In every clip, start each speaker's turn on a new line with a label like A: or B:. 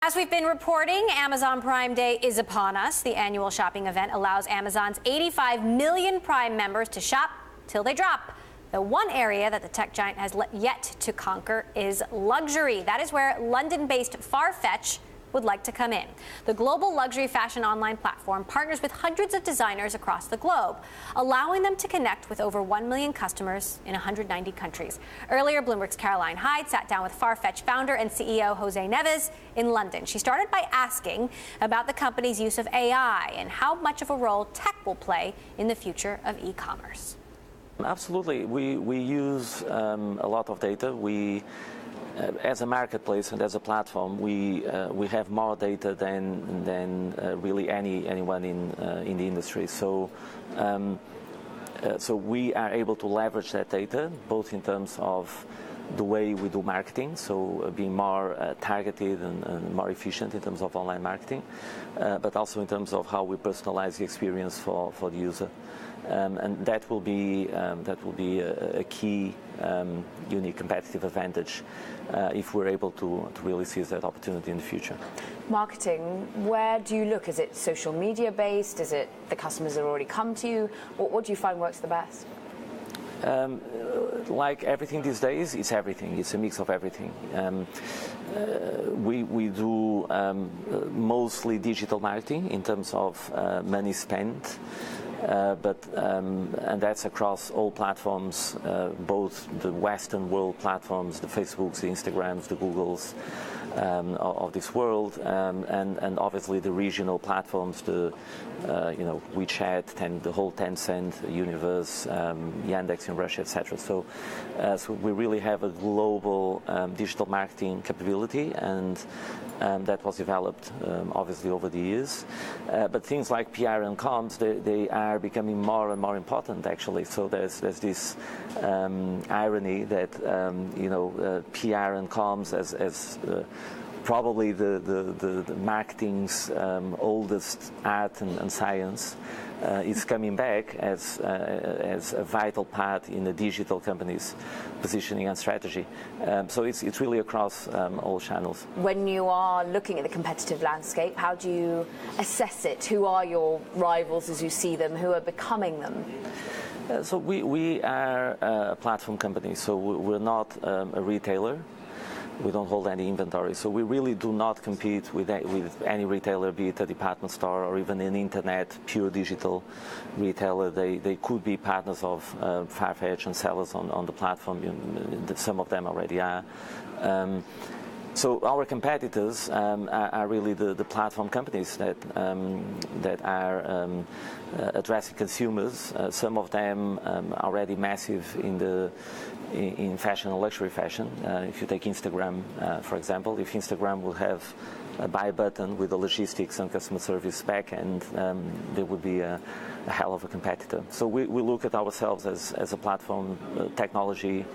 A: As we've been reporting, Amazon Prime Day is upon us. The annual shopping event allows Amazon's 85 million Prime members to shop till they drop. The one area that the tech giant has yet to conquer is luxury. That is where London-based Farfetch would like to come in. The global luxury fashion online platform partners with hundreds of designers across the globe, allowing them to connect with over 1 million customers in 190 countries. Earlier, Bloomberg's Caroline Hyde sat down with Farfetch founder and CEO Jose Neves in London. She started by asking about the company's use of AI and how much of a role tech will play in the future of e-commerce.
B: Absolutely. We use a lot of data. As a marketplace and as a platform, we have more data than really anyone in the industry. So we are able to leverage that data both in terms of the way we do marketing, so being more targeted and more efficient in terms of online marketing, but also in terms of how we personalize the experience for the user. And that will be a key unique competitive advantage if we're able to really seize that opportunity in the future.
C: Marketing, where do you look? Is it social media based? Is it the customers that already come to you? What do you find works the best?
B: Like everything these days, it's everything. It's a mix of everything. We do mostly digital marketing in terms of money spent. And that's across all platforms, both the Western world platforms, the Facebooks, the Instagrams, the Googles of this world, and obviously the regional platforms, the WeChat, the whole Tencent universe, Yandex in Russia, etc. So we really have a global digital marketing capability, and that was developed obviously over the years. But things like PR and comms, they are becoming more and more important actually. So there's this irony that PR and comms as probably the marketing's oldest art and science is coming back as a vital part in the digital company's positioning and strategy. So it's really across all channels.
C: When you are looking at the competitive landscape, how do you assess it? Who are your rivals as you see them? Who are becoming them?
B: So we are a platform company, so we're not a retailer. We don't hold any inventory, so we really do not compete with any retailer, be it a department store or even an internet, pure digital retailer. They could be partners of Farfetch and sellers on the platform. Some of them already are. So our competitors are really the platform companies that are addressing consumers. Some of them already massive in fashion and luxury fashion. If you take Instagram, for example, if Instagram will have a buy button with the logistics and customer service back end, they would be a hell of a competitor. So we look at ourselves as a platform technology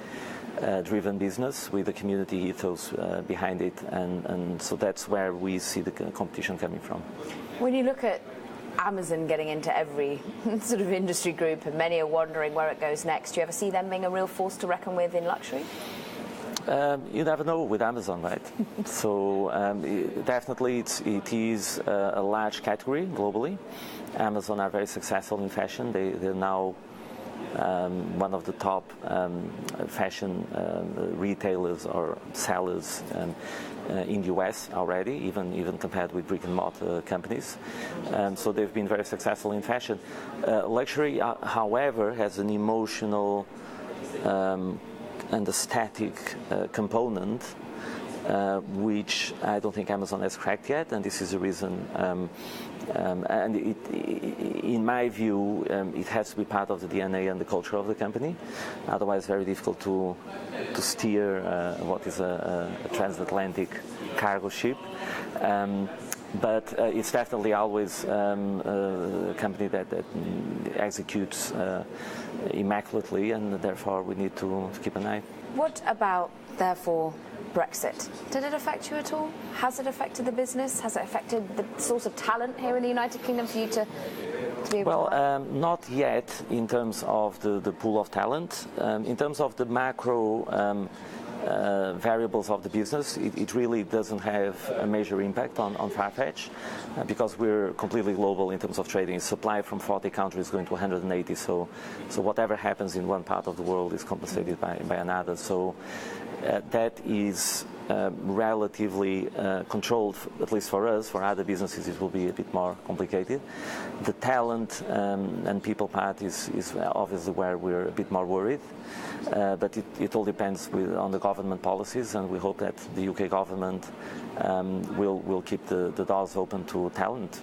B: driven business with a community ethos behind it, and so that's where we see the competition coming from.
C: When you look at Amazon getting into every sort of industry group, and many are wondering where it goes next, do you ever see them being a real force to reckon with in luxury?
B: You never know with Amazon, right? So definitely it is a large category globally. Amazon are very successful in fashion. They're now one of the top fashion retailers or sellers in the US already, even compared with brick and mortar companies. So they've been very successful in fashion. Luxury, however, has an emotional and aesthetic component, which I don't think Amazon has cracked yet, and this is the reason. And in my view, it has to be part of the DNA and the culture of the company. Otherwise, very difficult to steer what is a transatlantic cargo ship. But it's definitely always a company that executes immaculately, and therefore we need to keep an eye.
C: What about, therefore, Brexit? Did it affect you at all? Has it affected the business? Has it affected the source of talent here in the United Kingdom for you to be able to...
B: Not yet in terms of the pool of talent. In terms of the macro variables of the business, it really doesn't have a major impact on Farfetch because we're completely global in terms of trading. Supply from 40 countries going to 180, so whatever happens in one part of the world is compensated by another. So that is relatively controlled, at least for us. For other businesses, it will be a bit more complicated. The talent and people part is obviously where we're a bit more worried, but it all depends on the government policies, and we hope that the UK government will keep the doors open to talent.